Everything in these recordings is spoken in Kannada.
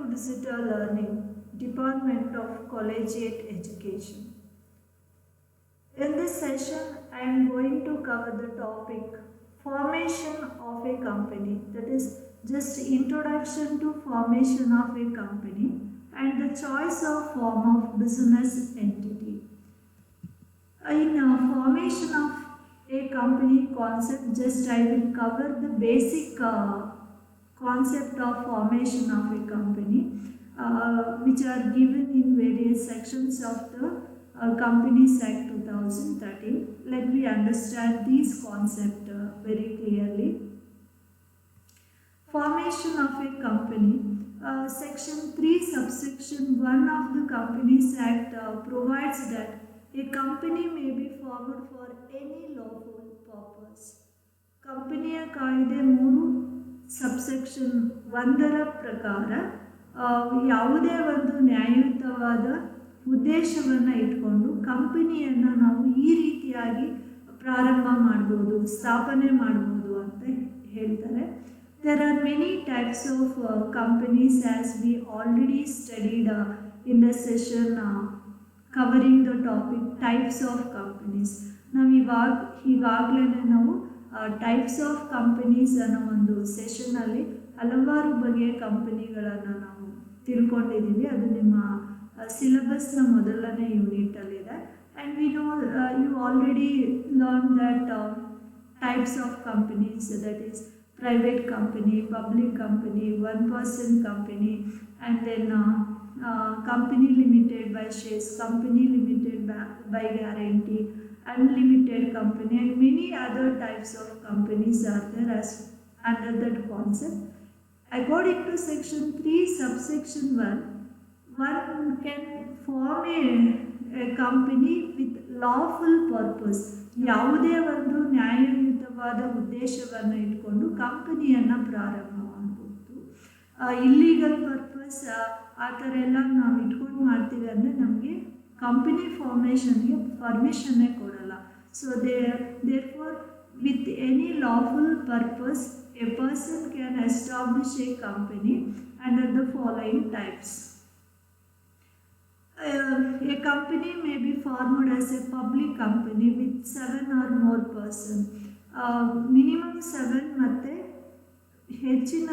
to Digital Learning, Department of Collegiate Education. In this session, I am going to cover the topic formation of a company, that is just introduction to formation of a company and the choice of form of business entity. In formation of a company concept, just I will cover the basic concept of formation of a company, which are given in various sections of the Companies Act 2013. Let me understand these concepts very clearly. Formation of a company. Section 3 subsection 1 of the Companies Act provides that a company may be formed for any lawful purpose. ಕಂಪನಿಯ ಕಾಯ್ದೆ 3 ಸಬ್ಸೆಕ್ಷನ್ 1ರ ಪ್ರಕಾರ ಯಾವುದೇ ಒಂದು ನ್ಯಾಯಯುತವಾದ ಉದ್ದೇಶವನ್ನು ಇಟ್ಕೊಂಡು ಕಂಪನಿಯನ್ನು ನಾವು ಈ ರೀತಿಯಾಗಿ ಪ್ರಾರಂಭ ಮಾಡ್ಬೋದು, ಸ್ಥಾಪನೆ ಮಾಡ್ಬೋದು ಅಂತ ಹೇಳ್ತಾರೆ. There are many types of companies, as we already studied in the session covering the topic types of companies. ನಾವು ಈಗಾಗಲೇ ನಾವು ಟೈಪ್ಸ್ ಆಫ್ ಕಂಪನೀಸ್ ಅನ್ನೋ ಒಂದು ಸೆಷನಲ್ಲಿ ಹಲವಾರು ಬಗೆಯ ಕಂಪನಿಗಳನ್ನು ನಾವು ತಿಳ್ಕೊಂಡಿದ್ದೀವಿ. ಅದು ನಿಮ್ಮ ಸಿಲೆಬಸ್ನ ಮೊದಲನೇ ಯೂನಿಟಲ್ಲಿದೆ. And we know you already learn that types of companies, that is private company, public company, one-person company, and then company limited by shares, company limited by guarantee, unlimited company, and many other types of companies are there as under that concept. According to section 3 subsection 1, one can form a company with lawful purpose. ಯಾವುದೇ ಒಂದು ನ್ಯಾಯಯುತವಾದ ಉದ್ದೇಶವನ್ನು ಇಟ್ಕೊಂಡು ಕಂಪನಿಯನ್ನು ಪ್ರಾರಂಭ ಮಾಡ್ಬೋದು. ಇಲ್ಲೀಗಲ್ ಪರ್ಪಸ್ ಆ ಥರ ಎಲ್ಲ ನಾವು ಇಟ್ಕೊಂಡು ಮಾಡ್ತೀವಿ ಅಂದರೆ ನಮಗೆ ಕಂಪನಿ ಫಾರ್ಮೇಷನ್ಗೆ ಪರ್ಮಿಷನ್ನೇ ಕೊಡಲ್ಲ. So therefore with any lawful purpose A person can establish A company under the following types. A company may be formed as a public company with 7 or more persons. Minimum 7 ಮತ್ತು ಹೆಚ್ಚಿನ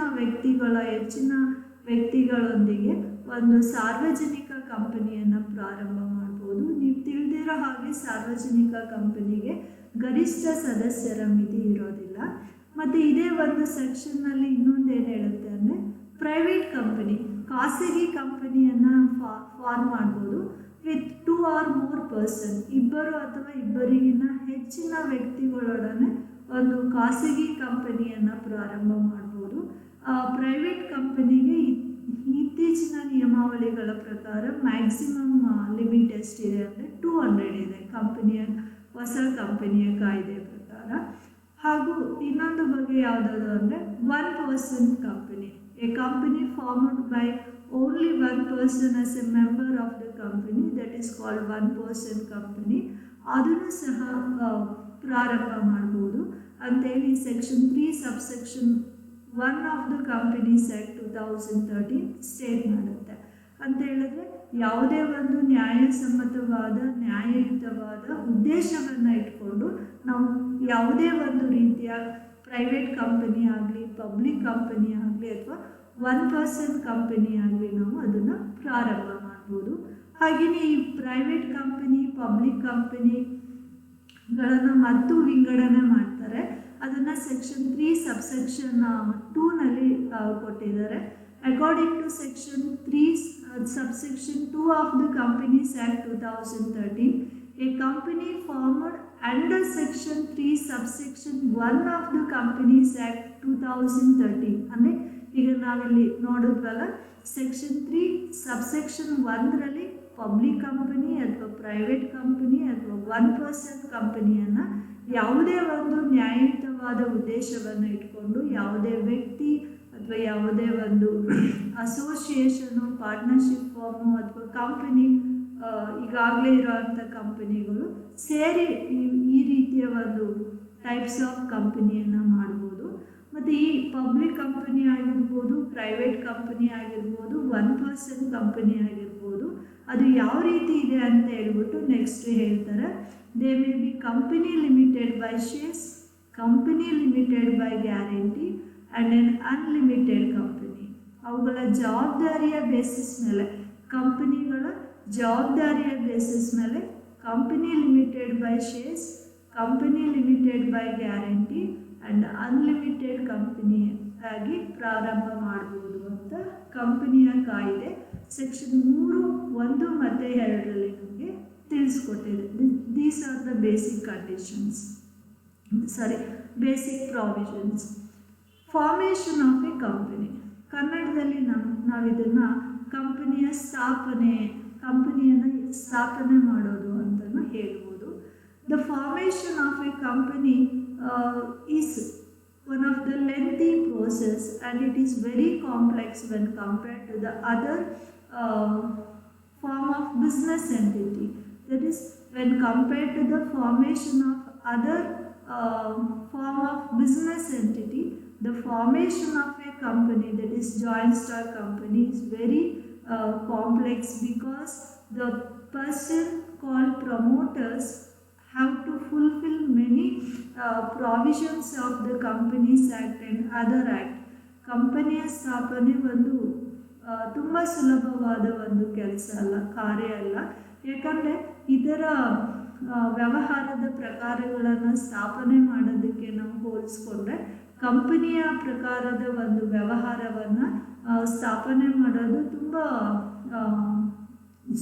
ವ್ಯಕ್ತಿಗಳೊಂದಿಗೆ ಒಂದು ಸಾರ್ವಜನಿಕ ಕಂಪನಿಯನ್ನು ಪ್ರಾರಂಭ ಮಾಡ್ಬೋದು. ನೀವು ತಿಳಿದಿರೋ ಹಾಗೆ ಸಾರ್ವಜನಿಕ ಕಂಪನಿಗೆ ಗರಿಷ್ಠ ಸದಸ್ಯರ ಮಿತಿ ಇರೋದಿಲ್ಲ. ಮತ್ತು ಇದೇ ಒಂದು ಸೆಕ್ಷನ್ನಲ್ಲಿ ಇನ್ನೊಂದು ಏನು ಹೇಳುತ್ತೆ ಅಂದರೆ ಪ್ರೈವೇಟ್ ಕಂಪನಿ, ಖಾಸಗಿ ಕಂಪನಿಯನ್ನು ಫಾರ್ಮ್ ಮಾಡ್ಬೋದು ವಿತ್ 2 or more ಪರ್ಸನ್, ಇಬ್ಬರು ಅಥವಾ ಇಬ್ಬರಿಗಿನ್ನ ಹೆಚ್ಚಿನ ವ್ಯಕ್ತಿಗಳೊಡನೆ ಒಂದು ಖಾಸಗಿ ಕಂಪನಿಯನ್ನು ಪ್ರಾರಂಭ ಮಾಡ್ಬೋದು. ಪ್ರೈವೇಟ್ ಕಂಪನಿಗೆ ಇತ್ತೀಚಿನ ನಿಯಮಾವಳಿಗಳ ಪ್ರಕಾರ ಮ್ಯಾಕ್ಸಿಮಮ್ ಲಿಮಿಟ್ ಎಷ್ಟಿದೆ ಅಂದರೆ 200 ಇದೆ ಹೊಸ ಕಂಪನಿಯ ಕಾಯ್ದೆ ಪ್ರಕಾರ. ಹಾಗೂ ಇನ್ನೊಂದು ಬಗೆ ಯಾವುದಾದ್ರು ಅಂದರೆ 1 person company. A company formed by only 1 person as a member of the company, that is called 1 person company. ಅದನ್ನು ಸಹ ಪ್ರಾರಂಭ ಮಾಡ್ಬೋದು ಅಂತೇಳಿ section 3 subsection 1 of the companies act 2013 state ಮಾಡುತ್ತೆ. ಅಂತ ಹೇಳಿದ್ರೆ ಯಾವುದೇ ಒಂದು ನ್ಯಾಯಸಮ್ಮತವಾದ ನ್ಯಾಯಯುತವಾದ ಉದ್ದೇಶವನ್ನು ಇಟ್ಕೊಂಡು ನಾವು ಯಾವುದೇ ಒಂದು ರೀತಿಯ ಪ್ರೈವೇಟ್ ಕಂಪನಿ ಆಗಲಿ, ಪಬ್ಲಿಕ್ ಕಂಪನಿ ಆಗಲಿ, ಅಥವಾ 1 person ಕಂಪನಿ ಆಗಲಿ ನಾವು ಅದನ್ನು ಪ್ರಾರಂಭ ಮಾಡ್ಬೋದು. ಹಾಗೆಯೇ ಈ ಪ್ರೈವೇಟ್ ಕಂಪನಿ, ಪಬ್ಲಿಕ್ ಕಂಪನಿಗಳನ್ನು ಮತ್ತು ವಿಂಗಡಣೆ ಮಾಡ್ತಾರೆ. ಅದನ್ನು ಸೆಕ್ಷನ್ 3 ಸಬ್ಸೆಕ್ಷನ್ 2ನಲ್ಲಿ ಕೊಟ್ಟಿದ್ದಾರೆ. According to section 3 subsection 2 of the companies act 2013, a company formed under section 3 subsection 1 of the Companies Act 2013. ಅಂದರೆ ಈಗ ನಾವಿಲ್ಲಿ ನೋಡಿದ್ವಲ್ಲ, ಸೆಕ್ಷನ್ 3 ಸಬ್ಸೆಕ್ಷನ್ 1ರಲ್ಲಿ ಪಬ್ಲಿಕ್ ಕಂಪನಿ ಅಥವಾ ಪ್ರೈವೇಟ್ ಕಂಪನಿ ಅಥವಾ 1 person ಕಂಪನಿಯನ್ನು ಯಾವುದೇ ಒಂದು ನ್ಯಾಯಯುತವಾದ ಉದ್ದೇಶವನ್ನು ಇಟ್ಕೊಂಡು ಯಾವುದೇ ವ್ಯಕ್ತಿ ಅಥವಾ ಯಾವುದೇ ಒಂದು ಅಸೋಸಿಯೇಷನು, ಪಾರ್ಟ್ನರ್ಶಿಪ್ ಫಾರ್ಮು ಅಥವಾ ಕಂಪನಿ ಈಗಾಗಲೇ ಇರೋವಂಥ ಕಂಪನಿಗಳು ಸೇರಿ ಈ ರೀತಿಯ ಒಂದು ಟೈಪ್ಸ್ ಆಫ್ ಕಂಪನಿಯನ್ನು ಮಾಡ್ಬೋದು. ಮತ್ತು ಈ ಪಬ್ಲಿಕ್ ಕಂಪನಿ ಆಗಿರ್ಬೋದು, ಪ್ರೈವೇಟ್ ಕಂಪನಿ ಆಗಿರ್ಬೋದು, 1 ಪರ್ಸನ್ ಕಂಪನಿ ಆಗಿರ್ಬೋದು. ಅದು ಯಾವ ರೀತಿ ಇದೆ ಅಂತ ಹೇಳ್ಬಿಟ್ಟು ನೆಕ್ಸ್ಟ್ ಹೇಳ್ತಾರೆ. They may B company limited by shares, company limited by guarantee and N unlimited company. ಅವುಗಳ ಜವಾಬ್ದಾರಿಯ ಬೇಸಿಸ್ ಮೇಲೆ, ಕಂಪನಿಗಳ ಜವಾಬ್ದಾರಿಯ ಬೇಸಿಸ್ ಮೇಲೆ company limited by shares, company limited by guarantee and unlimited company ಆಗಿ ಪ್ರಾರಂಭ ಮಾಡ್ಬೋದು ಅಂತ ಕಂಪನಿಯ ಕಾಯ್ದೆ ಸೆಕ್ಷನ್ 3, 1 ಮತ್ತು 2ರಲ್ಲಿ ನಮಗೆ ತಿಳಿಸ್ಕೊಟ್ಟಿದೆ. These are the basic conditions, basic provisions. Formation of a company, ಕನ್ನಡದಲ್ಲಿ ನಾವು ಇದನ್ನು ಕಂಪನಿಯನ್ನು ಸ್ಥಾಪನೆ ಮಾಡೋದು ಅಂತಲೂ ಹೇಳ್ಬೋದು. The formation of a company is one of the lengthy process and it is very complex when compared to the other form of business entity. That is, when compared to the formation of other form of business entity, the formation of a company, that is joint stock company, is very complex because the person called promoters have to fulfill many provisions of the Companies Act and other act. ಕಂಪನಿಯ ಸ್ಥಾಪನೆ ಒಂದು ತುಂಬ ಸುಲಭವಾದ ಒಂದು ಕೆಲಸ ಅಲ್ಲ, ಕಾರ್ಯ ಅಲ್ಲ. ಯಾಕಂದರೆ ಇದರ ವ್ಯವಹಾರದ ಪ್ರಕಾರಗಳನ್ನು ಸ್ಥಾಪನೆ ಮಾಡೋದಕ್ಕೆ ನಾವು ಹೋಲಿಸ್ಕೊಂಡ್ರೆ ಕಂಪನಿಯ ಪ್ರಕಾರದ ಒಂದು ವ್ಯವಹಾರವನ್ನು ಸ್ಥಾಪನೆ ಮಾಡೋದು ತುಂಬ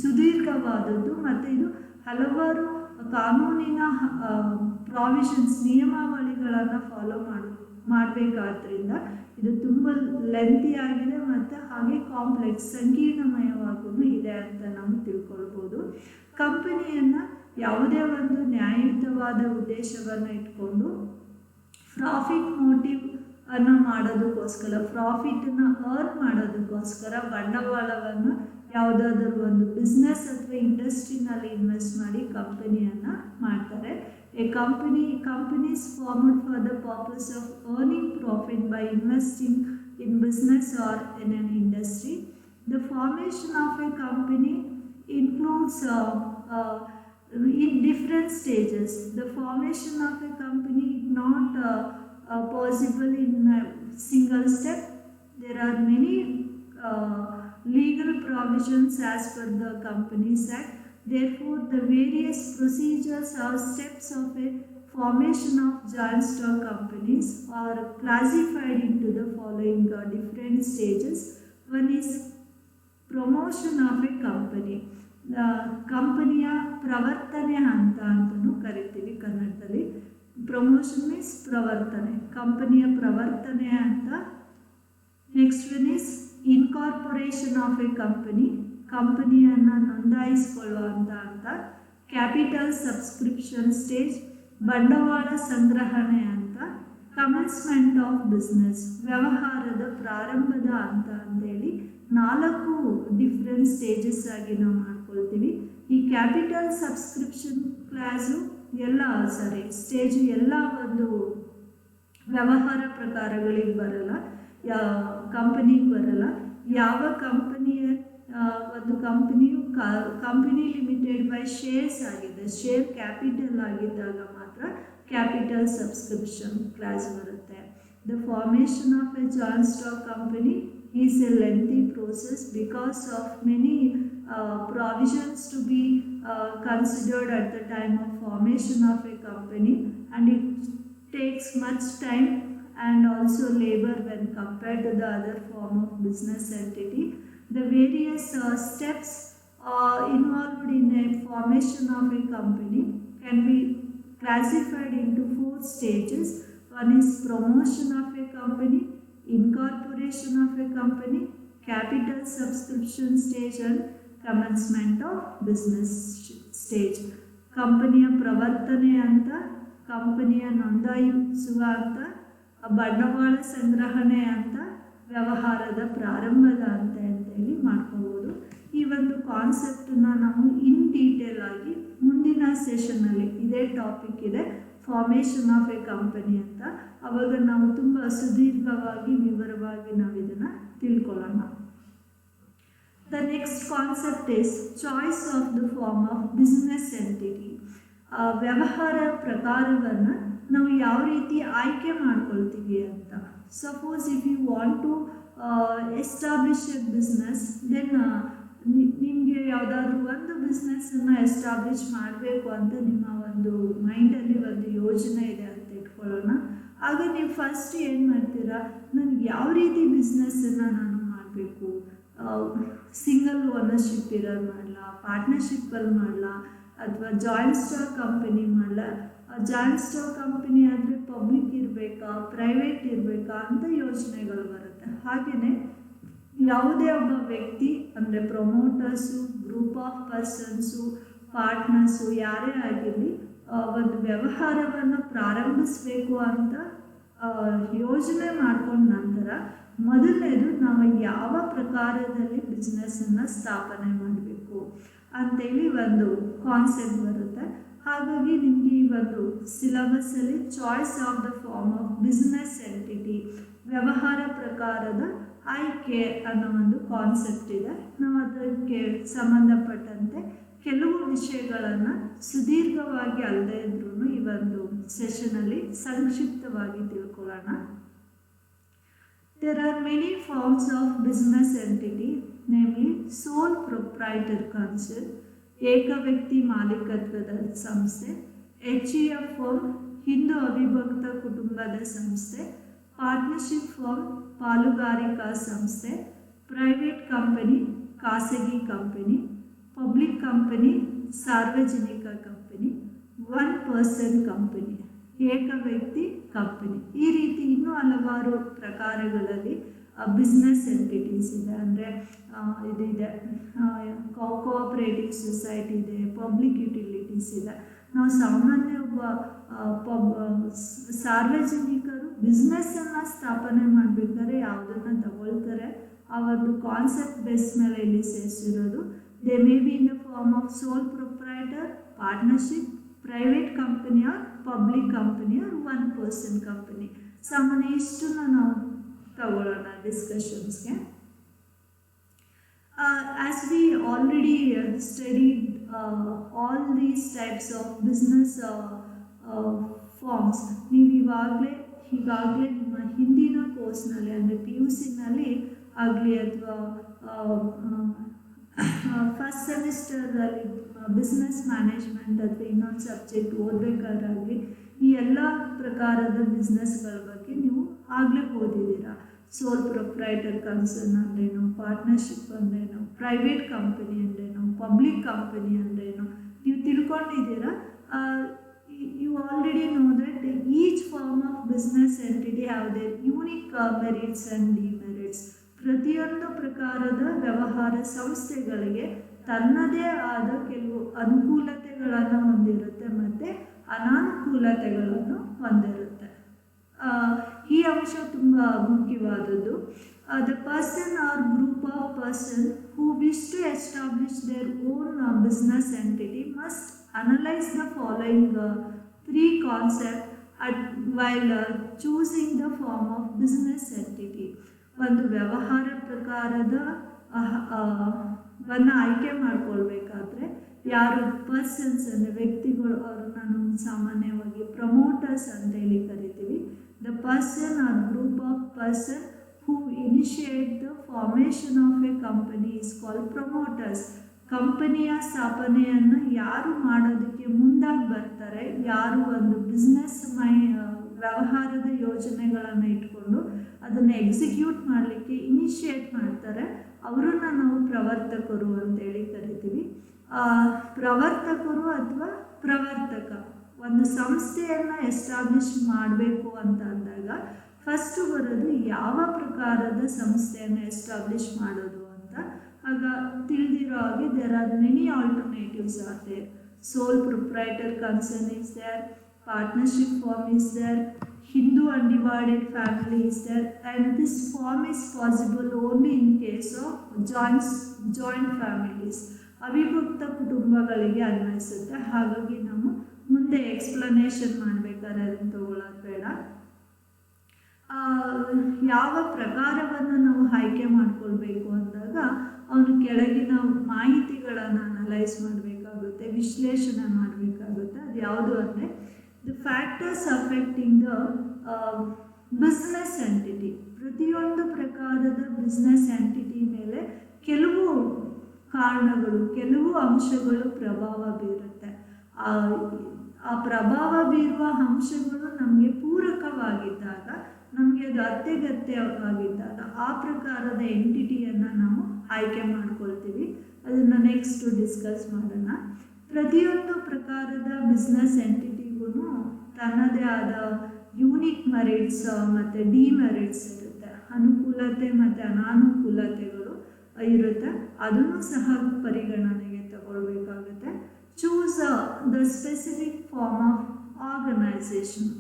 ಸುದೀರ್ಘವಾದದ್ದು ಮತ್ತು ಇದು ಹಲವಾರು ಕಾನೂನಿನ ಪ್ರಾವಿಷನ್ಸ್, ನಿಯಮಾವಳಿಗಳನ್ನು ಫಾಲೋ ಮಾಡಬೇಕಾದ್ರಿಂದ ಇದು ತುಂಬ ಲೆಂತಿ ಆಗಿದೆ ಮತ್ತು ಹಾಗೆ ಕಾಂಪ್ಲೆಕ್ಸ್, ಸಂಕೀರ್ಣಮಯವಾಗೂ ಇದೆ ಅಂತ ನಾವು ತಿಳ್ಕೊಳ್ಬೋದು. ಕಂಪನಿಯನ್ನು ಯಾವುದೇ ಒಂದು ನ್ಯಾಯಯುತವಾದ ಉದ್ದೇಶವನ್ನು ಇಟ್ಕೊಂಡು ಪ್ರಾಫಿಟ್ ಮೋಟಿವ್ ಅನ್ನು ಮಾಡೋದಕ್ಕೋಸ್ಕರ, ಪ್ರಾಫಿಟನ್ನು ಅರ್ನ್ ಮಾಡೋದಕ್ಕೋಸ್ಕರ ಬಂಡವಾಳವನ್ನು ಯಾವುದಾದ್ರೂ ಒಂದು ಬಿಸ್ನೆಸ್ ಅಥವಾ ಇಂಡಸ್ಟ್ರಿನಲ್ಲಿ ಇನ್ವೆಸ್ಟ್ ಮಾಡಿ ಕಂಪನಿಯನ್ನು ಮಾಡ್ತಾರೆ. A companies formed for the purpose of earning profit by investing in business or in an industry. The formation of a company includes in different stages. The formation of a company is not possible in a single step. There are many legal provisions as per the Companies Act. Therefore, the various procedures or steps of a formation of joint stock companies are classified into the following different stages. One is promotion of a company. ಕಂಪನಿಯ ಪ್ರವರ್ತನೆ ಹಂತ ಅಂತಲೂ ಕರಿತೀವಿ ಕನ್ನಡದಲ್ಲಿ. ಪ್ರಮೋಷನ್ ಮೀನ್ಸ್ ಪ್ರವರ್ತನೆ, ಕಂಪನಿಯ ಪ್ರವರ್ತನೆ ಹಂತ. Next one is incorporation of a company, ಕಂಪನಿಯನ್ನು ನೋಂದಾಯಿಸಿಕೊಳ್ಳುವಂಥ ಹಂತ. ಕ್ಯಾಪಿಟಲ್ ಸಬ್ಸ್ಕ್ರಿಪ್ಷನ್ ಸ್ಟೇಜ್, ಬಂಡವಾಳ ಸಂಗ್ರಹಣೆ ಹಂತ. ಕಮೆನ್ಸ್ಮೆಂಟ್ ಆಫ್ ಬಿಸ್ನೆಸ್, ವ್ಯವಹಾರದ ಪ್ರಾರಂಭದ ಹಂತ ಅಂತೇಳಿ 4 ಡಿಫ್ರೆಂಟ್ ಸ್ಟೇಜಸ್ ಆಗಿ ನಾವು ಮಾಡ್ಕೊಳ್ತೀವಿ. ಈ ಕ್ಯಾಪಿಟಲ್ ಸಬ್ಸ್ಕ್ರಿಪ್ಷನ್ ಕ್ಲಾಸು ಸ್ಟೇಜು ಎಲ್ಲ ಒಂದು ವ್ಯವಹಾರ ಪ್ರಕಾರಗಳಿಗೆ ಬರಲ್ಲ, ಕಂಪನಿಗೆ ಬರಲ್ಲ. ಯಾವ ಕಂಪನಿಯ ಒಂದು ಕಂಪನಿಯು ಕಂಪನಿ ಲಿಮಿಟೆಡ್ ಬೈ ಶೇರ್ಸ್ ಆಗಿದೆ, ಶೇರ್ ಕ್ಯಾಪಿಟಲ್ ಆಗಿದ್ದಾಗ ಮಾತ್ರ ಕ್ಯಾಪಿಟಲ್ ಸಬ್ಸ್ಕ್ರಿಪ್ಷನ್ ಕ್ಲಾಸ್ ಬರುತ್ತೆ. The formation of A joint stock company is a lengthy process because of many provisions to be considered at the time of formation of a company, and it takes much time and also labor when compared to the other form of business entity. The various steps involved in a formation of a company can be classified into 4 stages. One is promotion of a company, incorporation of a company, capital subscription stage and commencement of business stage. ಕಂಪನಿಯ ಪ್ರವರ್ತನೆ ಅಂತ, ಕಂಪನಿಯ ನೋಂದಾಯಿಸುವ ಅಂತ, ಬಂಡವಾಳ ಸಂಗ್ರಹಣೆ ಅಂತ, ವ್ಯವಹಾರದ ಪ್ರಾರಂಭದ ಅಂತ ಅಂತೇಳಿ ಮಾಡ್ಕೋಬೋದು. ಈ ಒಂದು ಕಾನ್ಸೆಪ್ಟನ್ನ ನಾವು ಇನ್ ಡೀಟೇಲ್ ಆಗಿ ಮುಂದಿನ ಸೆಷನ್ನಲ್ಲಿ, ಇದೇ ಟಾಪಿಕ್ ಇದೆ ಫಾರ್ಮೇಷನ್ ಆಫ್ ಎ ಕಂಪನಿ ಅಂತ, ಅವಾಗ ನಾವು ತುಂಬ ಸುದೀರ್ಘವಾಗಿ ವಿವರವಾಗಿ ನಾವು ಇದನ್ನು ತಿಳ್ಕೊಳ್ಳೋಣ. The next concept is choice of the form of business entity. ವ್ಯವಹಾರ ಪ್ರಕಾರವನ್ನು ನಾವು ಯಾವ ರೀತಿ ಆಯ್ಕೆ ಮಾಡ್ಕೊಳ್ತೀವಿ ಅಂತ. Suppose if you want to establish a business, then ನಿಮಗೆ ಯಾವುದಾದ್ರೂ ಒಂದು ಬಿಸ್ನೆಸ್ಸನ್ನು ಎಸ್ಟಾಬ್ಲಿಷ್ ಮಾಡಬೇಕು ಅಂತ ನಿಮ್ಮ ಒಂದು ಮೈಂಡಲ್ಲಿ ಒಂದು ಯೋಜನೆ ಇದೆ ಅಂತ ಇಟ್ಕೊಳ್ಳೋಣ. ಆಗ ನೀವು ಫಸ್ಟ್ ಏನು ಮಾಡ್ತೀರಾ, ನನಗೆ ಯಾವ ರೀತಿ ಬಿಸ್ನೆಸ್ಸನ್ನು ನಾನು ಮಾಡಬೇಕು, ಸಿಂಗಲ್ ಓನರ್ಶಿಪ್ ಇರೋದು ಮಾಡಲಾ, ಪಾರ್ಟ್ನರ್ಶಿಪ್ಪಲ್ಲಿ ಮಾಡಲಾ, ಅಥವಾ ಜಾಯಿಂಟ್ ಸ್ಟಾಕ್ ಕಂಪನಿ ಮಾಡಲಾ. ಜಾಯಿಂಟ್ ಸ್ಟಾಕ್ ಕಂಪನಿ ಆದರೆ ಪಬ್ಲಿಕ್ ಇರಬೇಕಾ, ಪ್ರೈವೇಟ್ ಇರಬೇಕಾ ಅಂತ ಯೋಚನೆಗಳು ಬರುತ್ತೆ. ಹಾಗೆಯೇ ಯಾವುದೇ ಒಬ್ಬ ವ್ಯಕ್ತಿ ಅಂದರೆ ಪ್ರೊಮೋಟರ್ಸು, ಗ್ರೂಪ್ ಆಫ್ ಪರ್ಸನ್ಸು, ಪಾರ್ಟ್ನರ್ಸು ಯಾರೇ ಆಗಿರಲಿ, ಒಂದು ವ್ಯವಹಾರವನ್ನು ಪ್ರಾರಂಭಿಸಬೇಕು ಅಂತ ಯೋಜನೆ ಮಾಡ್ಕೊಂಡ ನಂತರ ಮೊದಲನೇದು ನಾವು ಯಾವ ಪ್ರಕಾರದಲ್ಲಿ ಬಿಸ್ನೆಸ್ಸನ್ನು ಸ್ಥಾಪನೆ ಮಾಡಬೇಕು ಅಂತೇಳಿ ಒಂದು ಕಾನ್ಸೆಪ್ಟ್ ಬರುತ್ತೆ. ಹಾಗಾಗಿ ನಿಮಗೆ ಈ ಒಂದು ಸಿಲಬಸ್ಸಲ್ಲಿ choice of the form of business entity, ವ್ಯವಹಾರ ಪ್ರಕಾರದ ಆಯ್ಕೆ ಅನ್ನೋ ಒಂದು ಕಾನ್ಸೆಪ್ಟ್ ಇದೆ. ನಾವು ಅದಕ್ಕೆ ಸಂಬಂಧಪಟ್ಟಂತೆ ಕೆಲವು ವಿಷಯಗಳನ್ನು ಸುದೀರ್ಘವಾಗಿ ಅಲ್ಲದೇ ಇದ್ರೂ ಈ ಒಂದು ಸೆಷನಲ್ಲಿ ಸಂಕ್ಷಿಪ್ತವಾಗಿ ತಿಳ್ಕೊಳ್ಳೋಣ. There are many forms of business entity, namely sole proprietor concept, ಏಕ ವ್ಯಕ್ತಿ ಮಾಲೀಕತ್ವದ ಸಂಸ್ಥೆ, HEF ಫರ್ಮ್, ಹಿಂದೂ ಅವಿಭಕ್ತ ಕುಟುಂಬದ ಸಂಸ್ಥೆ, ಪಾರ್ಟ್ನರ್ಶಿಪ್ ಫರ್ಮ್, ಪಾಲುಗಾರಿಕಾ ಸಂಸ್ಥೆ, ಪ್ರೈವೇಟ್ ಕಂಪನಿ, ಖಾಸಗಿ ಕಂಪನಿ, ಪಬ್ಲಿಕ್ ಕಂಪನಿ, ಸಾರ್ವಜನಿಕ ಕಂಪನಿ, ಒನ್ ಪರ್ಸನ್ ಕಂಪನಿ, ಏಕ ವ್ಯಕ್ತಿ ಕಂಪನಿ. ಈ ರೀತಿ ಇನ್ನೂ ಹಲವಾರು ಪ್ರಕಾರಗಳಲ್ಲಿ ಬಿಸ್ನೆಸ್ ಎಂಟಿಟೀಸ್ ಇದೆ. ಅಂದರೆ ಇದಿದೆ, ಕೋಆಪರೇಟಿವ್ ಸೊಸೈಟಿ ಇದೆ, ಪಬ್ಲಿಕ್ ಯುಟಿಲಿಟೀಸ್ ಇದೆ. ನಾವು ಸಾಮಾನ್ಯ ಸಾರ್ವಜನಿಕರು ಬಿಸ್ನೆಸ್ಸನ್ನು ಸ್ಥಾಪನೆ ಮಾಡಬೇಕಾದ್ರೆ ಯಾವುದನ್ನು ತಗೊಳ್ತಾರೆ, ಆ ಒಂದು ಕಾನ್ಸೆಪ್ಟ್ ಬೇಸ್ ಮೇಲೆ ಇಲ್ಲಿ ಸೇರಿಸಿರೋದು. They may be in the form of sole proprietor, partnership, private company or public company or one person company. ಸಾಮಾನ್ಯ ಇಷ್ಟನ್ನು ನಾವು ತಗೊಳ್ಳೋಣ ಡಿಸ್ಕಷನ್ಸ್ಗೆ. As we already studied all these types of business forms, ನೀವು ಈಗಾಗಲೇ ನಿಮ್ಮ ಹಿಂದಿನ ಕೋರ್ಸ್ನಲ್ಲಿ ಅಂದರೆ PUCನಲ್ಲಿ ಆಗಲಿ ಅಥವಾ ಫಸ್ಟ್ ಸೆಮಿಸ್ಟರಲ್ಲಿ ಬಿಸ್ನೆಸ್ ಮ್ಯಾನೇಜ್ಮೆಂಟ್ ಅಥವಾ ಇನ್ನೊಂದು ಸಬ್ಜೆಕ್ಟ್ ಓದಬೇಕಾದ್ರಾಗಲಿ ಈ ಎಲ್ಲ ಪ್ರಕಾರದ ಬಿಸ್ನೆಸ್ಗಳ ಬಗ್ಗೆ ನೀವು ಆಗಲೇ ಓದಿದ್ದೀರಾ. ಸೋಲ್ ಪ್ರೊಪ್ರೈಟರ್ ಕನ್ಸರ್ನ್ ಅಂದ್ರೇನು, ಪಾರ್ಟ್ನರ್ಶಿಪ್ ಅಂದ್ರೇನು, ಪ್ರೈವೇಟ್ ಕಂಪನಿ ಅಂದ್ರೇನು, ಪಬ್ಲಿಕ್ ಕಂಪನಿ ಅಂದ್ರೇನು ನೀವು ತಿಳ್ಕೊಂಡಿದ್ದೀರಾ. You already know that each form of business entity have their unique merits and demerits. ಪ್ರತಿಯೊಂದು ಪ್ರಕಾರದ ವ್ಯವಹಾರ ಸಂಸ್ಥೆಗಳಿಗೆ ತನ್ನದೇ ಆದ ಕೆಲವು ಅನುಕೂಲತೆಗಳನ್ನು ಹೊಂದಿರುತ್ತೆ ಮತ್ತು ಅನಾನುಕೂಲತೆಗಳನ್ನು ಹೊಂದಿರುತ್ತೆ. ಈ ಅಂಶ ತುಂಬ ಮುಖ್ಯವಾದದ್ದು. The person or group of person who wish to establish their own business entity must analyse the following three concept while choosing the form of business entity. ಒಂದು ವ್ಯವಹಾರ ಪ್ರಕಾರದ ವನ್ನು ಆಯ್ಕೆ ಮಾಡ್ಕೊಳ್ಬೇಕಾದ್ರೆ ಯಾರು ಪರ್ಸನ್ಸ್ ಅಂದರೆ ವ್ಯಕ್ತಿಗಳು, ಅವ್ರನ್ನ ನಾವು ಸಾಮಾನ್ಯವಾಗಿ ಪ್ರಮೋಟರ್ಸ್ ಅಂತೇಳಿ ಕರಿತೀವಿ. The person or group of person who initiate the formation of a company is called promoters. ಕಂಪನಿಯ ಸ್ಥಾಪನೆಯನ್ನು ಯಾರು ಮಾಡೋದಕ್ಕೆ ಮುಂದಾಗಿ ಬರ್ತಾರೆ, ಯಾರು ಒಂದು ಬಿಸ್ನೆಸ್ ವ್ಯವಹಾರದ ಯೋಜನೆಗಳನ್ನು ಇಟ್ಕೊಂಡು ಅದನ್ನು ಎಕ್ಸಿಕ್ಯೂಟ್ ಮಾಡಲಿಕ್ಕೆ ಇನಿಷಿಯೇಟ್ ಮಾಡ್ತಾರೆ, ಅವರನ್ನು ನಾವು ಪ್ರವರ್ತಕರು ಅಂತೇಳಿ ಕರಿತೀವಿ. ಪ್ರವರ್ತಕರು ಅಥವಾ ಪ್ರವರ್ತಕ ಒಂದು ಸಂಸ್ಥೆಯನ್ನು ಎಸ್ಟಾಬ್ಲಿಷ್ ಮಾಡಬೇಕು ಅಂತ ಅಂದಾಗ ಫಸ್ಟು ಬರೋದು ಯಾವ ಪ್ರಕಾರದ ಸಂಸ್ಥೆಯನ್ನು ಎಸ್ಟಾಬ್ಲಿಷ್ ಮಾಡೋದು ಅಂತ. ಆಗ ತಿಳಿದಿರೋ ಹಾಗೆ there are many alternatives are there. Sole proprietor concern is there, partnership firm is there, Hindu undivided family is there, and this form is possible only in case of joint families. ಅವಿಭಕ್ತ ಕುಟುಂಬಗಳಿಗೆ ಅನ್ವಯಿಸುತ್ತೆ. ಹಾಗಾಗಿ ನಾವು ಮುಂದೆ ಎಕ್ಸ್ಪ್ಲನೇಷನ್ ಮಾಡಬೇಕಾದ್ರೆ ಅದನ್ನು ತಗೊಳ್ಳೋದು ಬೇಡ. ಯಾವ ಪ್ರಕಾರವನ್ನು ನಾವು ಆಯ್ಕೆ ಮಾಡ್ಕೊಳ್ಬೇಕು ಅಂದಾಗ ಅವನು ಕೆಳಗಿನ ಮಾಹಿತಿಗಳನ್ನು ಅನಲೈಸ್ ಮಾಡಬೇಕಾಗುತ್ತೆ, ವಿಶ್ಲೇಷಣೆ ಮಾಡಬೇಕಾಗುತ್ತೆ. ಅದು ಯಾವುದು ಅಂದರೆ the factors affecting the business entity. ಪ್ರತಿಯೊಂದು ಪ್ರಕಾರದ ಬಿಸ್ನೆಸ್ ಎಂಟಿಟಿ ಮೇಲೆ ಕೆಲವು ಕಾರಣಗಳು, ಕೆಲವು ಅಂಶಗಳು ಪ್ರಭಾವ ಬೀರುತ್ತೆ. ಆ ಪ್ರಭಾವ ಬೀರುವ ಅಂಶಗಳು ನಮಗೆ ಪೂರಕವಾಗಿದ್ದಾಗ, ನಮಗೆ ಅದು ಅತ್ಯಗತ್ಯವಾಗಿದ್ದಾಗ ಆ ಪ್ರಕಾರದ ಎಂಟಿಟಿಯನ್ನು ನಾವು ಆಯ್ಕೆ ಮಾಡ್ಕೊಳ್ತೀವಿ. ಅದನ್ನು ನೆಕ್ಸ್ಟು ಡಿಸ್ಕಸ್ ಮಾಡೋಣ. ಪ್ರತಿಯೊಂದು ಪ್ರಕಾರದ ಬಿಸ್ನೆಸ್ ಎಂಟಿಟಿಗೂ ತನ್ನದೇ ಆದ ಯೂನಿಕ್ ಮೆರಿಟ್ಸ್ ಮತ್ತು ಡಿಮೆರಿಟ್ಸ್ ಇರುತ್ತೆ, ಅನುಕೂಲತೆ ಮತ್ತು ಅನಾನುಕೂಲತೆಗಳು ಇರುತ್ತೆ. ಅದನ್ನು ಸಹ ಪರಿಗಣನೆಗೆ ತಗೊಳ್ಬೇಕಾಗುತ್ತೆ. Choose the specific form of organization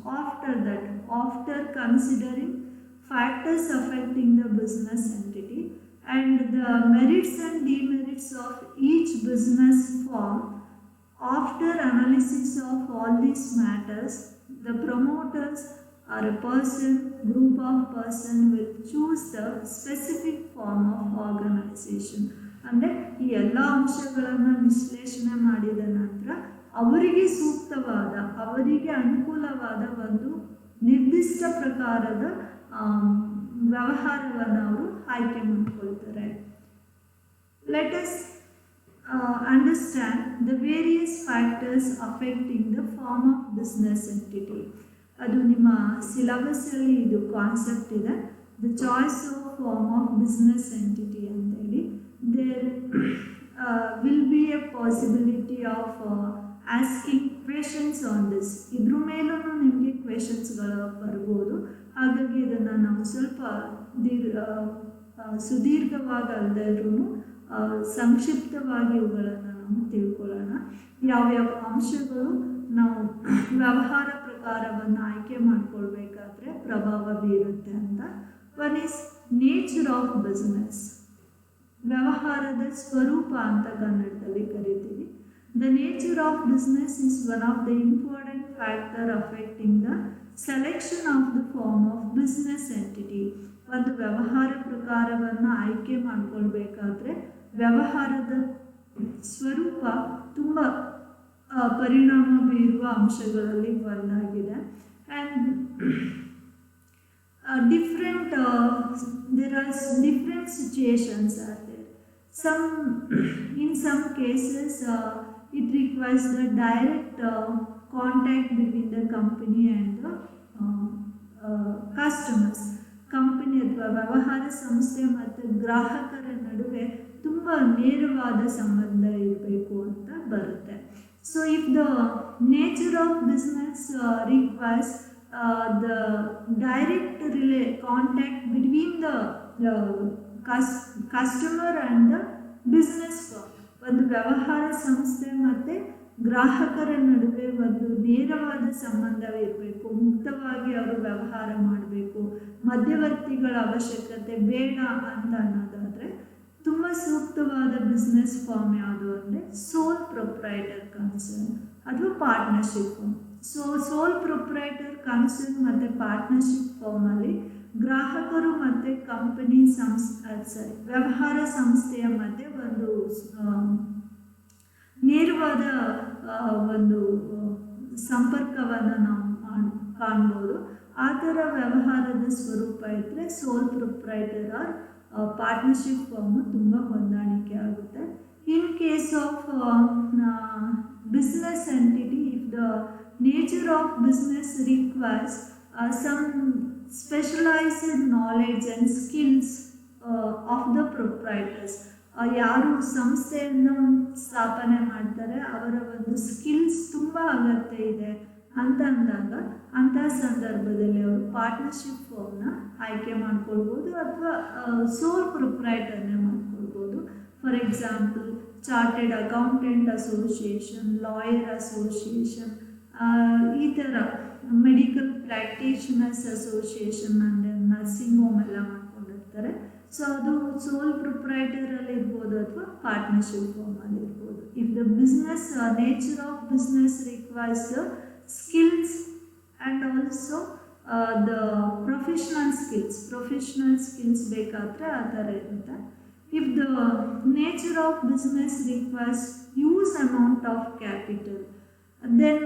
after considering factors affecting the business entity and the merits and demerits of each business form. After analysis of all these matters, the promoters or a group of person will choose the specific form of organization. ಅಂದರೆ ಈ ಎಲ್ಲ ಅಂಶಗಳನ್ನು ವಿಶ್ಲೇಷಣೆ ಮಾಡಿದ ನಂತರ ಅವರಿಗೆ ಸೂಕ್ತವಾದ, ಅವರಿಗೆ ಅನುಕೂಲವಾದ ಒಂದು ನಿರ್ದಿಷ್ಟ ಪ್ರಕಾರದ ವ್ಯವಹಾರವನ್ನು ಅವರು ಆಯ್ಕೆ ಮಾಡಿಕೊಳ್ತಾರೆ. Let us understand the various factors affecting the form of business entity. ಅದು ನಿಮ್ಮ ಸಿಲಬಸ್ಸಲ್ಲಿ ಇದು ಕಾನ್ಸೆಪ್ಟ್ ಇದೆ, the choice of form of business entity ಅಂತೇಳಿ. There will be a possibility of asking questions on this. ಇದ್ರ ಮೇಲೂ ನಿಮಗೆ ಕ್ವೆಶನ್ಸ್ಗಳು ಬರ್ಬೋದು. ಹಾಗಾಗಿ ಇದನ್ನು ನಾವು ಸ್ವಲ್ಪ ಸುದೀರ್ಘವಾಗಿ ಅಲ್ಲದ್ರೂ ಸಂಕ್ಷಿಪ್ತವಾಗಿ ಇವುಗಳನ್ನು ನಾವು ತಿಳ್ಕೊಳ್ಳೋಣ. ಯಾವ್ಯಾವ ಅಂಶಗಳು ನಾವು ವ್ಯವಹಾರ ಪ್ರಕಾರವನ್ನು ಆಯ್ಕೆ ಮಾಡಿಕೊಳ್ಬೇಕಾದ್ರೆ ಪ್ರಭಾವ ಬೀರುತ್ತೆ ಅಂತ. One is nature of business. ವ್ಯವಹಾರದ ಸ್ವರೂಪ ಅಂತ ಕನ್ನಡದಲ್ಲಿ ಕರಿತೀವಿ. The nature of business is one of the important factors affecting the selection of the form of business entity. ಒಂದು ವ್ಯವಹಾರ ಪ್ರಕಾರವನ್ನು ಆಯ್ಕೆ ಮಾಡಿಕೊಳ್ಬೇಕಾದ್ರೆ ವ್ಯವಹಾರದ ಸ್ವರೂಪ ತುಂಬ ಪರಿಣಾಮ ಬೀರುವ ಅಂಶಗಳಲ್ಲಿ ಒಂದಾಗಿದೆ. And there are different situations are there. In some cases it requires the direct contact between the company and the customers. Company ಅಥವಾ ವ್ಯವಹಾರ ಸಂಸ್ಥೆ ಮತ್ತು ಗ್ರಾಹಕರ ನಡುವೆ ತುಂಬ ನೇರವಾದ ಸಂಬಂಧ ಇರಬೇಕು ಅಂತ ಬರುತ್ತೆ. So if the nature of business requires the direct contact between the customer and the business firm. ಒಂದು ವ್ಯವಹಾರ ಸಂಸ್ಥೆ ಮತ್ತು ಗ್ರಾಹಕರ ನಡುವೆ ಒಂದು ನೇರವಾದ ಸಂಬಂಧವಿರಬೇಕು, ಮುಕ್ತವಾಗಿ ಅವರು ವ್ಯವಹಾರ ಮಾಡಬೇಕು, ಮಧ್ಯವರ್ತಿಗಳ ಅವಶ್ಯಕತೆ ಬೇಡ ಅಂತ ಅನ್ನೋದಾದರೆ ತುಂಬ ಸೂಕ್ತವಾದ ಬಿಸ್ನೆಸ್ ಫಾರ್ಮ್ ಯಾವುದು ಅಂದರೆ ಸೋಲ್ ಪ್ರೊಪ್ರೈಟರ್ ಕನ್ಸರ್ನ್ ಅಥವಾ ಪಾರ್ಟ್ನರ್ಶಿಪ್ ಫಾರ್ಮ್. ಸೋಲ್ ಪ್ರೊಪ್ರೈಟರ್ ಕನ್ಸರ್ನ್ ಮತ್ತು ಪಾರ್ಟ್ನರ್ಶಿಪ್ ಫಾರ್ಮಲ್ಲಿ ಗ್ರಾಹಕರು ಮತ್ತು ಕಂಪನಿ ವ್ಯವಹಾರ ಸಂಸ್ಥೆಯ ಮಧ್ಯೆ ಒಂದು ನೇರವಾದ ಒಂದು ಸಂಪರ್ಕವನ್ನು ನಾವು ಕಾಣ್ಬೋದು. ಆ ಥರ ವ್ಯವಹಾರದ ಸ್ವರೂಪ ಇದ್ದರೆ sole proprietor or partnership firm ತುಂಬ ಹೊಂದಾಣಿಕೆ ಆಗುತ್ತೆ. In case of business entity, if the nature of business requires some specialized knowledge and skills of the proprietors, ಯಾರು ಸಂಸ್ಥೆಯನ್ನು ಸ್ಥಾಪನೆ ಮಾಡ್ತಾರೆ ಅವರ ಒಂದು ಸ್ಕಿಲ್ಸ್ ತುಂಬ ಅಗತ್ಯ ಇದೆ ಅಂತ ಅಂದಾಗ ಅಂತಹ ಸಂದರ್ಭದಲ್ಲಿ ಅವರು ಪಾರ್ಟ್ನರ್ಶಿಪ್ ಫಾರ್ಮ್ನ ಆಯ್ಕೆ ಮಾಡ್ಕೊಳ್ಬೋದು ಅಥವಾ ಸೋಲ್ ಪ್ರೊಪ್ರೈಟರ್ನೇ ಮಾಡ್ಕೊಳ್ಬೋದು. For example chartered accountant association, lawyer association, ಈ ಥರ ಮೆಡಿಕಲ್ ಪ್ರಾಕ್ಟೀಷನರ್ಸ್ ಅಸೋಸಿಯೇಷನ್ ಅಂದರೆ ನರ್ಸಿಂಗ್ ಹೋಮ್ ಎಲ್ಲ ಮಾಡ್ಕೊಂಡಿರ್ತಾರೆ. ಸೊ ಅದು ಸೋಲ್ ಪ್ರೊಪ್ರೈಟರಲ್ಲಿ ಇರ್ಬೋದು ಅಥವಾ ಪಾರ್ಟ್ನರ್ಶಿಪ್ ಫಾರ್ಮಲ್ಲಿ ಇರ್ಬೋದು. If the business nature of business requires the skills and also the professional skills ಬೇಕಾದರೆ ಆ ಥರ ಇರುತ್ತೆ. If the nature of business requires huge amount of capital, then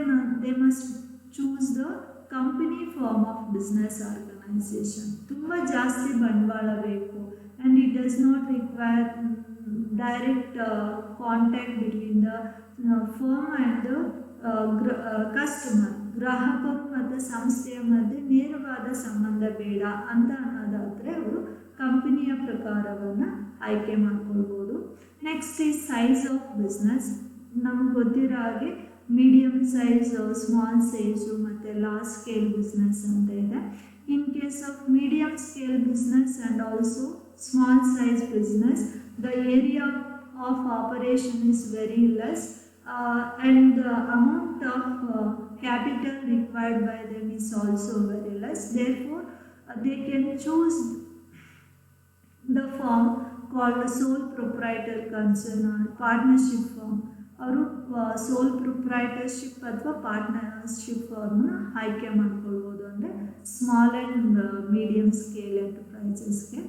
they must choose the company form of business organization. ತುಂಬ ಜಾಸ್ತಿ ಬಂಡವಾಳ ಬೇಕು and it does not require direct contact between the firm and the customer, ಗ್ರಾಹಕರು ಮತ್ತು ಸಂಸ್ಥೆಯ ಮಧ್ಯೆ ನೇರವಾದ ಸಂಬಂಧ ಬೇಡ ಅಂತ ಅನ್ನೋದಾದರೆ ಅವರು ಕಂಪನಿಯ ಪ್ರಕಾರವನ್ನು ಆಯ್ಕೆ ಮಾಡ್ಕೊಳ್ಬೋದು. Next is size of business. ನಮ್ಗೆ ಗೊತ್ತಿರೋ ಹಾಗೆ ಮೀಡಿಯಮ್ ಸೈಜು, ಸ್ಮಾಲ್ ಸೈಜು ಮತ್ತು ಲಾರ್ಜ್ ಸ್ಕೇಲ್ ಬಿಸ್ನೆಸ್ ಅಂತ ಇದೆ. ಇನ್ case of medium scale business and also small size business, the area of operation is very less and the amount of capital required by them is also very less. Therefore, they can choose the firm called sole proprietor concern or partnership firm. ಅವರು ಸೋಲ್ ಪ್ರೊಪ್ರೈಟರ್ಶಿಪ್ ಅಥವಾ ಪಾರ್ಟ್ನರ್ಶಿಪ್ ಫರ್ಮ್ನ ಆಯ್ಕೆ ಮಾಡ್ಕೊಳ್ಬೋದು, ಅಂದರೆ ಸ್ಮಾಲ್ ಆ್ಯಂಡ್ ಮೀಡಿಯಮ್ ಸ್ಕೇಲ್ ಎಂಟರ್ಪ್ರೈಸಸ್ಗೆ.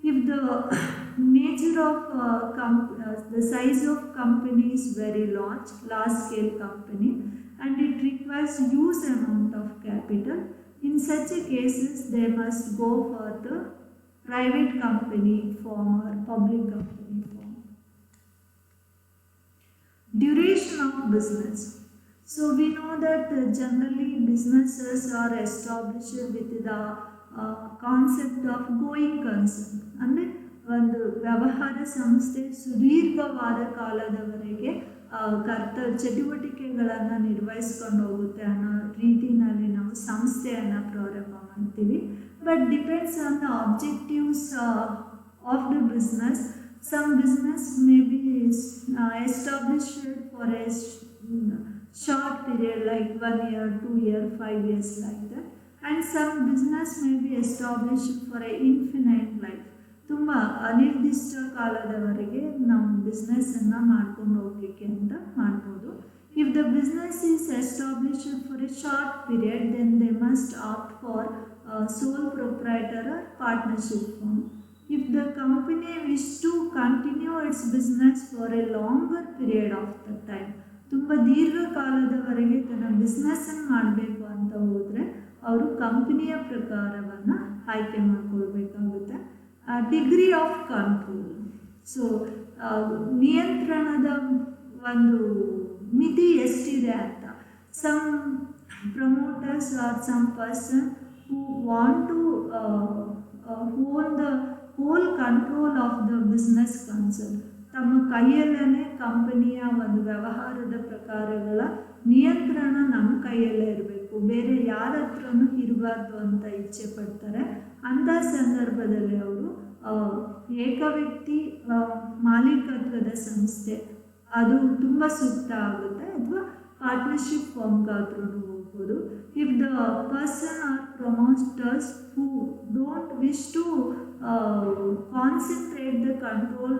If the nature of the size of company is very large scale company and it requires huge amount of capital, in such a cases they must go for the private company form or public company form. Duration of business. So we know that generally businesses are established with the concept of going concern, ಅಂದರೆ ಒಂದು ವ್ಯವಹಾರ ಸಂಸ್ಥೆ ಸುದೀರ್ಘವಾದ ಕಾಲದವರೆಗೆ ಚಟುವಟಿಕೆಗಳನ್ನು ನಿರ್ವಹಿಸ್ಕೊಂಡು ಹೋಗುತ್ತೆ ಅನ್ನೋ ರೀತಿಯಲ್ಲಿ ನಾವು ಸಂಸ್ಥೆಯನ್ನು ಪ್ರಾರಂಭ ಮಾಡ್ತೀವಿ. But depends on the objectives of the business. Some business may be established for a short period like 1 year, 2 year, 5 years like that. And some business may be established for a infinite life. ತುಂಬ ಅನಿರ್ದಿಷ್ಟ ಕಾಲದವರೆಗೆ ನಾವು ಬಿಸ್ನೆಸ್ಸನ್ನು ಮಾಡ್ಕೊಂಡು ಹೋಗಲಿಕ್ಕೆ ಅಂತ ಮಾಡ್ಬೋದು. If the business is established for a short period, then they must opt for sole proprietor or partnership firm. If the company wish to continue its business for a longer period of the time, ತುಂಬ ದೀರ್ಘಕಾಲದವರೆಗೆ ತನ್ನ ಬಿಸ್ನೆಸ್ಸನ್ನು ಮಾಡಬೇಕು ಅಂತ ಹೋದರೆ ಅವರು ಕಂಪನಿಯ ಪ್ರಕಾರವನ್ನು ಆಯ್ಕೆ ಮಾಡ್ಕೊಳ್ಬೇಕಾಗುತ್ತೆ. Degree of control. ಸೊ ನಿಯಂತ್ರಣದ ಒಂದು ಮಿತಿ ಎಷ್ಟಿದೆ ಅಂತ. Some promoters or some person who want to own the whole control of the business concern. ತಮ್ಮ ಕೈಯಲ್ಲೇ ಕಂಪನಿಯ ಒಂದು ವ್ಯವಹಾರದ ಪ್ರಕಾರಗಳ ನಿಯಂತ್ರಣ ನಮ್ಮ ಕೈಯಲ್ಲೇ ಇರಬೇಕು, ಬೇರೆ ಯಾರ ಹತ್ರನೂ ಇರಬಾರ್ದು ಅಂತ ಇಚ್ಛೆ ಪಡ್ತಾರೆ. ಅಂಥ ಸಂದರ್ಭದಲ್ಲಿ ಅವರು ಏಕವ್ಯಕ್ತಿ ಮಾಲೀಕತ್ವದ ಸಂಸ್ಥೆ ಅದು ತುಂಬ ಸೂಕ್ತ ಆಗುತ್ತೆ, ಅಥವಾ ಪಾರ್ಟ್ನರ್ಶಿಪ್ ಫಾರ್ಮ್ಗಾದ್ರೂ ಹೋಗ್ಬೋದು. If the person or promoters who don't wish to concentrate the control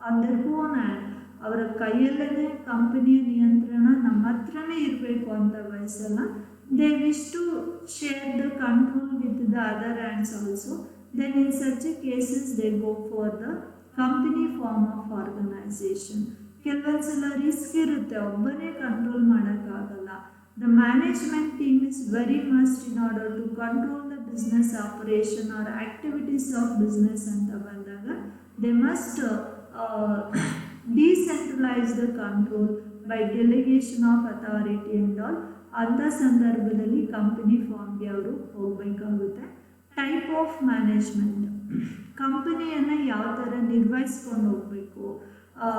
on their own hand, ಅವರ ಕೈಯಲ್ಲೇ ಕಂಪನಿಯ ನಿಯಂತ್ರಣ ನಮ್ಮ ಹತ್ರನೇ ಇರಬೇಕು ಅಂತ ಬಯಸಲ್ಲ. They wish to share the control with the other hands also, then in such a cases they go for the company form of organization. ಕೆಲವೊಂದು ಸಲ ರಿಸ್ಕ್ ಇರುತ್ತೆ, ಒಬ್ಬನೇ ಕಂಟ್ರೋಲ್ ಮಾಡೋಕ್ಕಾಗಲ್ಲ. The management team is very must in order to control the business operation or activities of business ಅಂತ ಬಂದಾಗ they must decentralize the control by delegation of authority and all. ಅಂಥ ಸಂದರ್ಭದಲ್ಲಿ ಕಂಪನಿ ಫಾರ್ಮ್ಗೆ ಅವರು ಹೋಗಬೇಕಾಗುತ್ತೆ. Type of management. ಕಂಪನಿಯನ್ನು ಯಾವ ಥರ ನಿರ್ವಹಿಸ್ಕೊಂಡು ಹೋಗಬೇಕು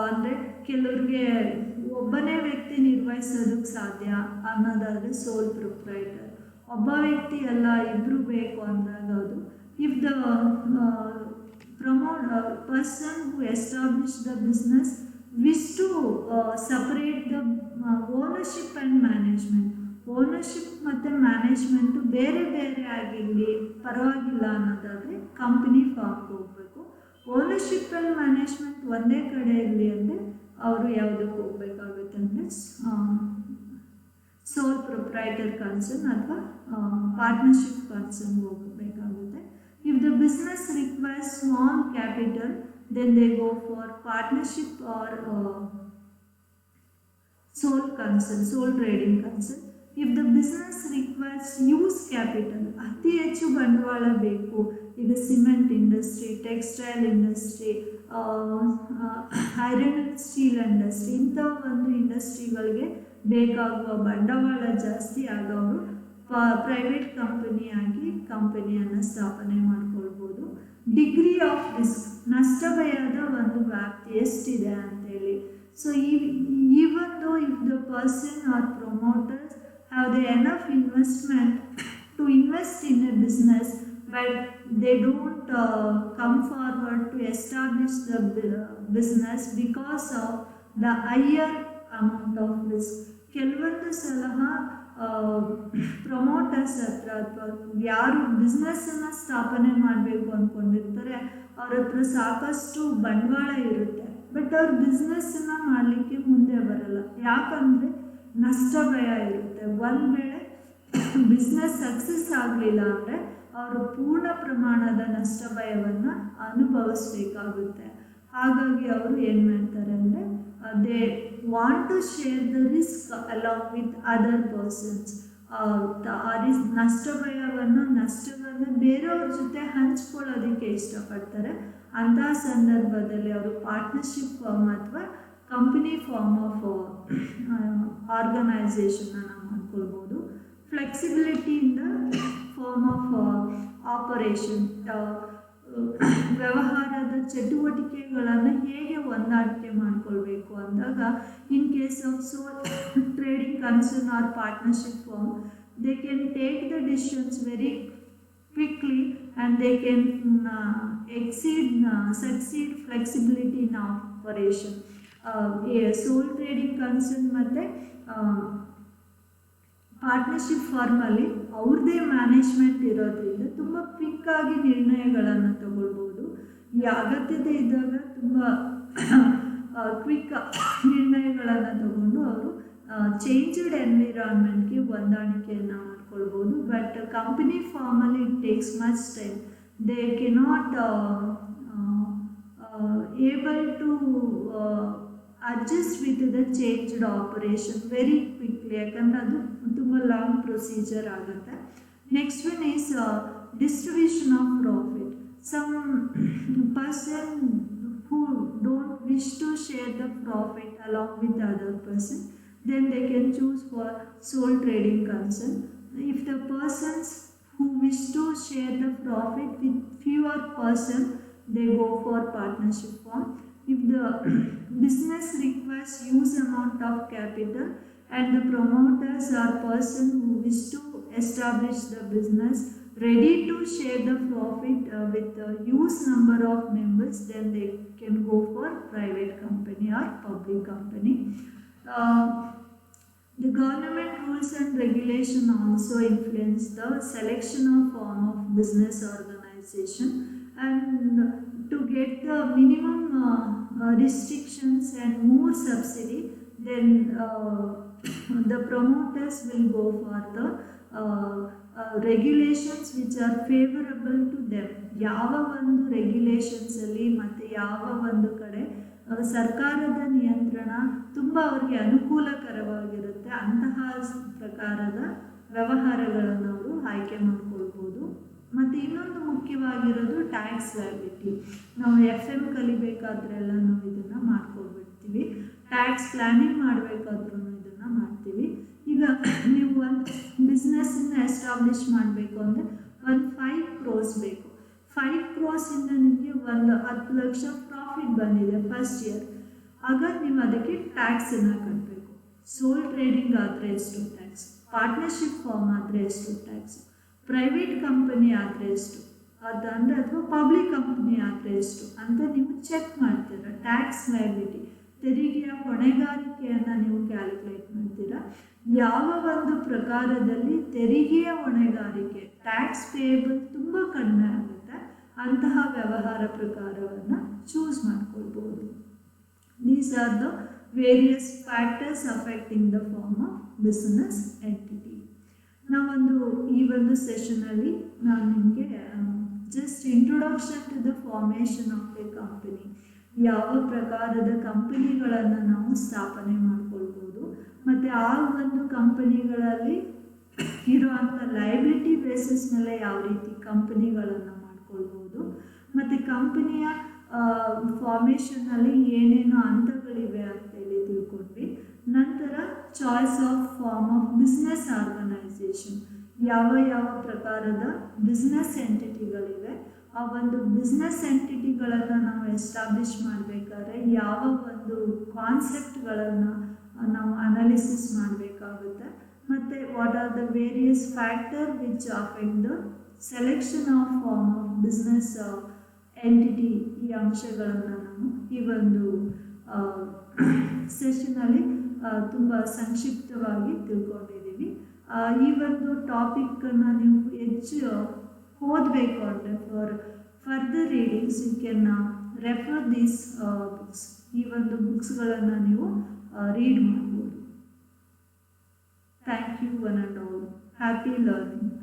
ಅಂದರೆ, ಕೆಲವ್ರಿಗೆ ಒಬ್ಬನೇ ವ್ಯಕ್ತಿ ನಿರ್ವಹಿಸೋದಕ್ಕೆ ಸಾಧ್ಯ ಅನ್ನೋದಾದರೆ ಸೋಲ್ ಪ್ರೊಪ್ರೈಟರ್. ಒಬ್ಬ ವ್ಯಕ್ತಿ ಅಲ್ಲ, ಇಬ್ಬರು ಬೇಕು ಅಂದಾಗ ಅದು. If the person who established the business wish to separate the ownership and management. Ownership ಮತ್ತು ಮ್ಯಾನೇಜ್ಮೆಂಟು ಬೇರೆ ಬೇರೆ ಆಗಿರಲಿ ಪರವಾಗಿಲ್ಲ ಅನ್ನೋದಾದರೆ ಕಂಪನಿ ಫಾರ್ಮ್ಗೆ ಹೋಗಬೇಕು. ಓನರ್ಶಿಪ್ ಆ್ಯಂಡ್ ಮ್ಯಾನೇಜ್ಮೆಂಟ್ ಒಂದೇ ಕಡೆ ಇರಲಿ ಅಂದರೆ ಅವರು ಯಾವುದಕ್ಕೆ ಹೋಗಬೇಕಾಗುತ್ತೆ ಅಂದರೆ ಸೋಲ್ ಪ್ರೊಪ್ರೈಟರ್ ಕನ್ಸರ್ನ್ ಅಥವಾ ಪಾರ್ಟ್ನರ್ಶಿಪ್ ಕನ್ಸರ್ನ್ ಹೋಗಬೇಕಾಗುತ್ತೆ. If the business requires small capital, then they go for partnership or sole concern, sole trading concern. If the business requires huge capital, ಅತಿ ಹೆಚ್ಚು ಬಂಡವಾಳ ಬೇಕು, ಈಗ cement industry, textile industry, iron and steel industry, ಇಂಥ ಒಂದು ಇಂಡಸ್ಟ್ರಿಗಳಿಗೆ ಬೇಕಾಗುವ ಬಂಡವಾಳ ಜಾಸ್ತಿ ಆಗ ಅವರು ಪ್ರೈವೇಟ್ ಕಂಪನಿಯನ್ನು ಸ್ಥಾಪನೆ ಮಾಡ್ಕೊಳ್ಬೋದು. ಡಿಗ್ರಿ ಆಫ್ ರಿಸ್ಕ್, ನಷ್ಟ ಭಯದ ಒಂದು ವ್ಯಾಪ್ತಿ ಎಷ್ಟಿದೆ ಅಂತೇಳಿ. So even though if the person or promoters have the enough investment to invest in a business, but they don't come forward to establish the business because of the higher amount of risk. ಕೆಲವೊಂದು ಸಲ ಪ್ರಮೋಟರ್ಸ್ ಹತ್ರ ಅಥವಾ ಯಾರು ಬಿಸ್ನೆಸ್ಸನ್ನು ಸ್ಥಾಪನೆ ಮಾಡಬೇಕು ಅಂದ್ಕೊಂಡಿರ್ತಾರೆ ಅವ್ರ ಹತ್ರ ಸಾಕಷ್ಟು ಬಂಡವಾಳ ಇರುತ್ತೆ, ಬಟ್ ಅವ್ರ ಬಿಸ್ನೆಸ್ಸನ್ನು ಮಾಡಲಿಕ್ಕೆ ಮುಂದೆ ಬರಲ್ಲ. ಯಾಕಂದರೆ ನಷ್ಟ ಭಯ ಇರುತ್ತೆ. ಒಂದು ವೇಳೆ ಬಿಸ್ನೆಸ್ ಸಕ್ಸಸ್ ಆಗಲಿಲ್ಲ ಅಂದರೆ ಅವರು ಪೂರ್ಣ ಪ್ರಮಾಣದ ನಷ್ಟ ಭಯವನ್ನು ಅನುಭವಿಸ್ಬೇಕಾಗುತ್ತೆ. ಹಾಗಾಗಿ ಅವರು ಏನು ಮಾಡ್ತಾರೆ ಅಂದರೆ they want to share the risk along with other persons. ನಷ್ಟವನ್ನು ಬೇರೆಯವ್ರ ಜೊತೆ ಹಂಚ್ಕೊಳ್ಳೋದಕ್ಕೆ ಇಷ್ಟಪಡ್ತಾರೆ. ಅಂತಹ ಸಂದರ್ಭದಲ್ಲಿ ಅವರು ಪಾರ್ಟ್ನರ್ಶಿಪ್ ಫಾರ್ಮ್ ಅಥವಾ ಕಂಪನಿ ಫಾರ್ಮ್ ಆಫ್ ಆರ್ಗನೈಸೇಷನನ್ನು ಮಾಡ್ಕೊಳ್ಬೋದು. Flexibility in the form of operation, ವ್ಯವಹಾರದ ಚಟುವಟಿಕೆಗಳನ್ನು ಹೇಗೆ ಹೊಂದಾಣಿಕೆ ಮಾಡಿಕೊಳ್ಬೇಕು ಅಂದಾಗ, in case of sole trading concern or partnership firm, they can take the decisions very quickly and they can succeed flexibility in operation. Sole trading concern ಮತ್ತು ಪಾರ್ಟ್ನರ್ಶಿಪ್ ಫಾರ್ಮಲ್ಲಿ ಅವ್ರದ್ದೇ ಮ್ಯಾನೇಜ್ಮೆಂಟ್ ಇರೋದ್ರಿಂದ ತುಂಬ ಕ್ವಿಕ್ಕಾಗಿ ನಿರ್ಣಯಗಳನ್ನು ತಗೊಳ್ಬೋದು. ಈ ಅಗತ್ಯತೆ ಇದ್ದಾಗ ತುಂಬ ಕ್ವಿಕ್ ನಿರ್ಣಯಗಳನ್ನು ತಗೊಂಡು ಅವರು ಚೇಂಜ್ಡ್ ಎನ್ವಿರಾನ್ಮೆಂಟ್ಗೆ ಹೊಂದಾಣಿಕೆಯನ್ನು ಮಾಡ್ಕೊಳ್ಬೋದು. ಬಟ್ ಕಂಪನಿ ಫಾರ್ಮಲ್ಲಿ it takes much time. They cannot able to adjust with the changed operation very quickly, ಯಾಕಂದರೆ ಅದು ತುಂಬ ಲಾಂಗ್ ಪ್ರೊಸೀಜರ್ ಆಗುತ್ತೆ. Next one is distribution of profit. Some person who don't wish to share the profit along with the other person, then they can choose for sole trading concern. If the persons who wish to share the profit with fewer person, they go for partnership form. If the business requires huge amount of capital and the promoters are person who wish to establish the business ready to share the profit with a huge number of members, then they can go for private company or public company. The government rules and regulation also influence the selection of form of business organization, and to get the minimum restrictions and more subsidy, then the promoters will go for the regulations which are favourable to them. ಯಾವ ಒಂದು ರೆಗ್ಯುಲೇಷನ್ಸಲ್ಲಿ ಮತ್ತು ಯಾವ ಒಂದು ಕಡೆ ಸರ್ಕಾರದ ನಿಯಂತ್ರಣ ತುಂಬ ಅವ್ರಿಗೆ ಅನುಕೂಲಕರವಾಗಿರುತ್ತೆ, ಅಂತಹ ಪ್ರಕಾರದ ವ್ಯವಹಾರಗಳನ್ನು ಅವರು ಆಯ್ಕೆ ಮಾಡ್ಕೊಳ್ಬೋದು. ಮತ್ತು ಇನ್ನೊಂದು ಮುಖ್ಯವಾಗಿರೋದು ಟ್ಯಾಕ್ಸ್ ಲಯಬಿಲಿಟಿ. ನಾವು FM ಕಲಿಬೇಕಾದ್ರೆಲ್ಲ ನಾವು ಇದನ್ನು ಮಾಡ್ಕೊಳ್ಬಿಡ್ತೀವಿ, ಟ್ಯಾಕ್ಸ್ ಪ್ಲ್ಯಾನಿಂಗ್ ಮಾಡಬೇಕಾದ್ರೂ ಇದನ್ನು ಮಾಡ್ತೀವಿ. ಈಗ ನೀವು ಒಂದು ಬಿಸ್ನೆಸ್ಸನ್ನು ಎಸ್ಟಾಬ್ಲಿಷ್ ಮಾಡಬೇಕು ಅಂದರೆ ಒಂದು 5 crores ಬೇಕು. 5 crores ನಿಮಗೆ ಒಂದು 10 ಲಕ್ಷ ಪ್ರಾಫಿಟ್ ಬಂದಿದೆ ಫಸ್ಟ್ ಇಯರ್, ಆಗ ನೀವು ಅದಕ್ಕೆ ಟ್ಯಾಕ್ಸನ್ನು ಕಟ್ಟಬೇಕು. ಸೋಲ್ ಟ್ರೇಡಿಂಗ್ ಆದರೆ ಎಷ್ಟು ಟ್ಯಾಕ್ಸ್, ಪಾರ್ಟ್ನರ್ಶಿಪ್ ಫಾರ್ಮ್ ಆದರೆ ಎಷ್ಟು ಟ್ಯಾಕ್ಸ್, ಪ್ರೈವೇಟ್ ಕಂಪನಿ ಆದರೆ ಎಷ್ಟು ಅದಂದರೆ, ಅಥವಾ ಪಬ್ಲಿಕ್ ಕಂಪನಿ ಆದರೆ ಎಷ್ಟು ಅಂತ ನೀವು ಚೆಕ್ ಮಾಡ್ತೀರಾ. ಟ್ಯಾಕ್ಸ್ ಲಯಬಿಲಿಟಿ, ತೆರಿಗೆಯ ಹೊಣೆಗಾರಿಕೆಯನ್ನು ನೀವು ಕ್ಯಾಲ್ಕುಲೇಟ್ ಮಾಡ್ತೀರಾ. ಯಾವ ಒಂದು ಪ್ರಕಾರದಲ್ಲಿ ತೆರಿಗೆಯ ಹೊಣೆಗಾರಿಕೆ ಟ್ಯಾಕ್ಸ್ ಪೇಯಬಲ್ ತುಂಬ ಕಡಿಮೆ ಆಗುತ್ತೆ, ಅಂತಹ ವ್ಯವಹಾರ ಪ್ರಕಾರವನ್ನು ಚೂಸ್ ಮಾಡ್ಕೊಳ್ಬೋದು. These are the various factors affecting the form of business entity. ಈ ಒಂದು ಸೆಷನಲ್ಲಿ ನಾನು ನಿಮಗೆ just introduction to the formation of a company. ಯಾವ ಪ್ರಕಾರದ ಕಂಪನಿಗಳನ್ನು ನಾವು ಸ್ಥಾಪನೆ ಮಾಡ್ಕೊಳ್ಬೋದು, ಮತ್ತು ಆ ಒಂದು ಕಂಪನಿಗಳಲ್ಲಿ ಇರುವಂಥ ಲಯಬಿಲಿಟಿ ಬೇಸಿಸ್ ಮೇಲೆ ಯಾವ ರೀತಿ ಕಂಪನಿಗಳನ್ನು ಮಾಡ್ಕೊಳ್ಬೋದು, ಮತ್ತು ಕಂಪನಿಯ ಫಾರ್ಮೇಷನಲ್ಲಿ ಏನೇನು ಹಂತಗಳಿವೆ ಅಂತೇಳಿ ತಿಳ್ಕೊಂಡ್ವಿ. ನಂತರ choice of form of business organisation, ಯಾವ ಯಾವ ಪ್ರಕಾರದ ಬಿಸ್ನೆಸ್ ಎಂಟಿಟಿಗಳಿವೆ, ಆ ಒಂದು ಬಿಸ್ನೆಸ್ ಎಂಟಿಟಿಗಳನ್ನು ನಾವು ಎಸ್ಟಾಬ್ಲಿಷ್ ಮಾಡಬೇಕಾದ್ರೆ ಯಾವ ಒಂದು ಕಾನ್ಸೆಪ್ಟ್ಗಳನ್ನು ನಾವು ಅನಾಲಿಸಿಸ್ ಮಾಡಬೇಕಾಗುತ್ತೆ, ಮತ್ತು what are the various factor which affect the selection of form of business entity. ಈ ಅಂಶಗಳನ್ನು ನಾವು ಈ ಒಂದು ಸೆಷನಲ್ಲಿ ತುಂಬ ಸಂಕ್ಷಿಪ್ತವಾಗಿ ತಿಳ್ಕೊಂಡಿದ್ದೀವಿ. ಈ ಒಂದು ಟಾಪಿಕ್ಕನ್ನು ನೀವು ಹೆಚ್ಚು ಓದಬೇಕು ಅಂದರೆ for further readings you can refer these books. ಈ ಒಂದು ಬುಕ್ಸ್ಗಳನ್ನು ನೀವು ರೀಡ್ ಮಾಡ್ಬೋದು. Thank you one and all. Happy learning.